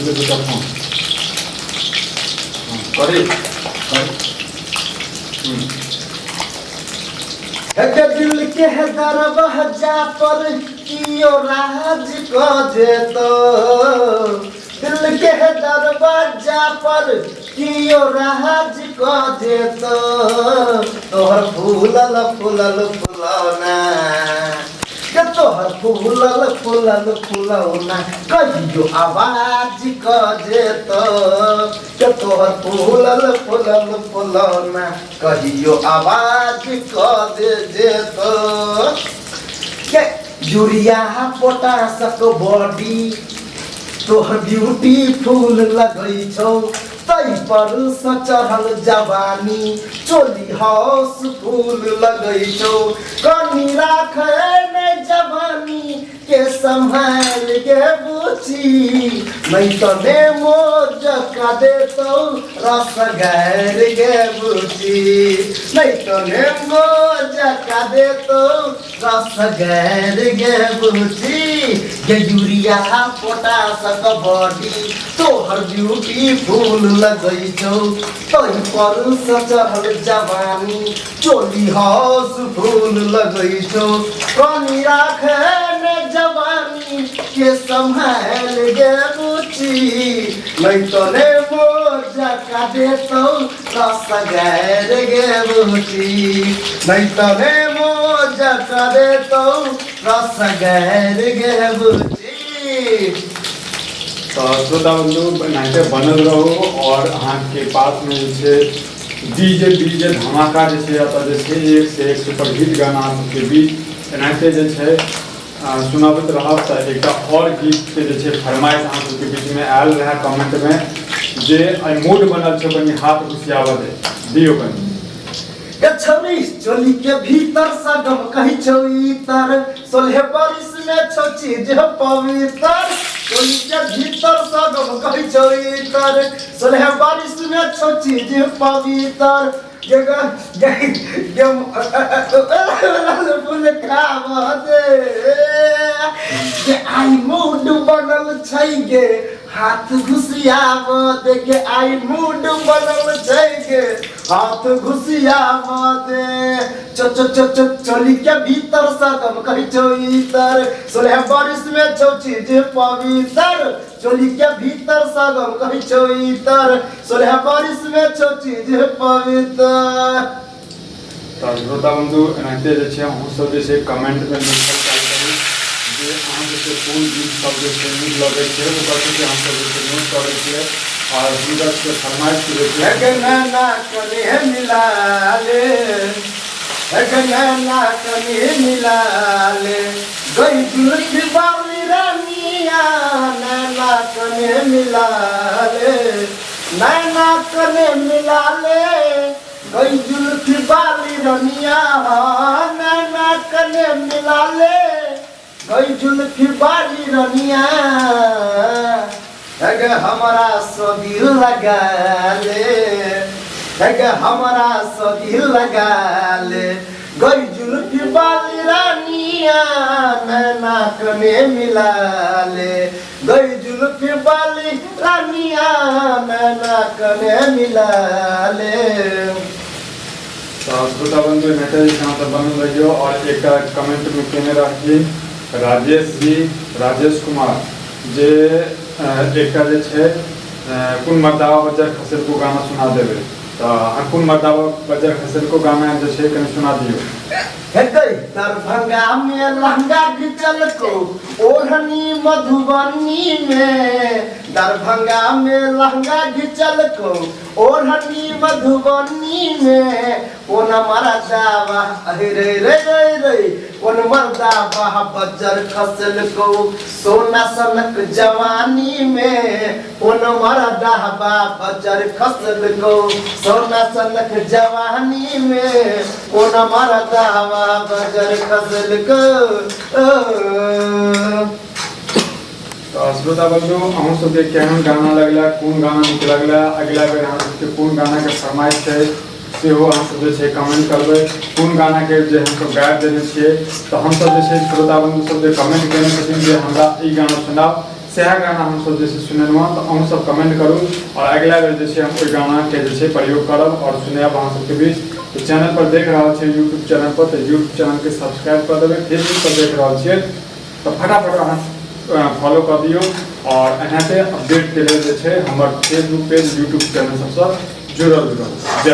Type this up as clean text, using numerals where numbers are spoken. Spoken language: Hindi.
ले बेटा फोन करे दिल के दरवाजा पर कियो राज को जेतो दिल के दरवाजा पर कियो राज को जेतो तोहर फूलल फूलल फुलौना के तोहर फूलल फूलल फुलौना कहियो आवाज क जेतो के तोहर फूलल फूलल फुलौना कहियो आवाज क दे जेतो के यूरिया पोटासक बॉडी तोहर ब्यूटीफुल लगै छौ तै पर चढ़ल जवानी चोली हाउस फूल लगै छौ कनी राखै नै जवानी के संभाल के बुची नहीं तो ने मोज का देतौ रस गार गे बुची नहीं तो ने मोज का देतौ रस गार गे बुची गे यूरिया पोटासक बॉडी तोहर ब्यूटीफुल लगै छौ तै पर चढ़ल जवानी चोली हाउस फूल लगै छौ कनी राखै ने जवानी के संभाल गे बुची नहीं तो ने मोज का देतौ रस गार गे बुची नहीं तो ने मोज का देतौ रस गार गे बुची। तो श्रोता बंधु नाते बनल रहो और अहाँ के पास में जे डीजे धमाका जे एक से एक सुपर हिट गाना के बीच एनाहिते जे सुनाबत रहब तो एक और गीत के जे फरमाइश अहाँ के बीच में आयल रहा कमेंट में जे मूड बनल छै कनी हाथ घुसियावा दे दियो कनी छौरी चोली के भीतर सगम कही छौ इतर सोलह बारिश में छौ चीज पवित्र चोली के भीतर सगम कही छौ इतर सोलह बारिश में छौ चीज पवित्र जगह गम फूल खावा दे के आई मूड बनल छै गे हाथ घुसियाव दे के आई मूड बनल छै गे हाथ घुसियाव दे चोली के भीतर सगम कही छौ इतर सोलह बारिश में छौ चीज पवित्र चोली के भीतर सगम कही छौ इतर सोलह बारिश में छौ चीज पवित्र। तो श्रोता बंधु एनाहिते जे छै अहूँ सब जे छै कमेंट में लिखल चालू करू जे अहाँ जे कोन गीत सब जे छै नीक लगै छै ओकर जे हम सब जे नोट करै छियै और हुनकर के फरमाइश के जे गनना कने मिला ले गनना कने मिला ले गई जुल्फी बावली रानिया नैना कने मिला ले नैना कने मिला ले गई जुल्फी बावली रानिया नैना कने मिला ले गई जुल्फी बावली रानिया अगे हमारा सदिल लगा ले अगे हमारा सदिल लगा ले गई जुल्फी बाली रानिया नैना कने मिला ले गई जुल्फी बाली रानिया नैना कने मिला ले। तो श्रोता बंधु मैसेज बनल रहियो और एक कमेंट में केने रहिए राजेश कुमार जे एक कुन मर्दावा बजर खसर को गाना सुना देवे तो कुन मर्दावा बजर खसर को गाना जे कहीं सुना दियो। दरभंगा में लहंगा घिचल को ओढ़नी मधुबनी में दरभंगा में लहंगा घिचल को ओढ़नी मधुबनी में कौन मर्दावा रे रे रे रे कौन मर्दावा बजर खसल को सोना सनक जवानी में कौन मर्दावा बजर खसल को सोना सनक जवानी में कौन मर्दावा बजर खसल को। तो श्रोता बंधु अहूँ सबके केहन गाना लगला कौन गाना नीक लगला अगला बेर अहाँ सबके कौन गाना के फरमाइश है सेहो अहाँ सब जे कमेंट करबै कौन गाना के जे हम सब गाबि देने छियै तो हम सब जे श्रोता बंधु सब जे कमेंट केने छथिन जे हमरा ई गाना सुनाओ सएह गाना हम सब जे छै सुनेलहुँ तऽ अहूँ सब कमेंट करू और अगला बेर जे छै हम ओहि गाना के जे छै प्रयोग करब और सुनायब अहाँ सबके बीच। तो चैनल पर देख रहल छियै यूट्यूब चैनल पर, तो यूट्यूब चैनल के सब्सक्राइब कर देबै। फेसबुक पर देख रहल छियै तो फटाफट अहाँ फॉलो कर दियौ और एनाहिते अपडेट के लेल जे छै हमर फेसबुक पेज यूट्यूब चैनल सबसँ जुड़ल रहू।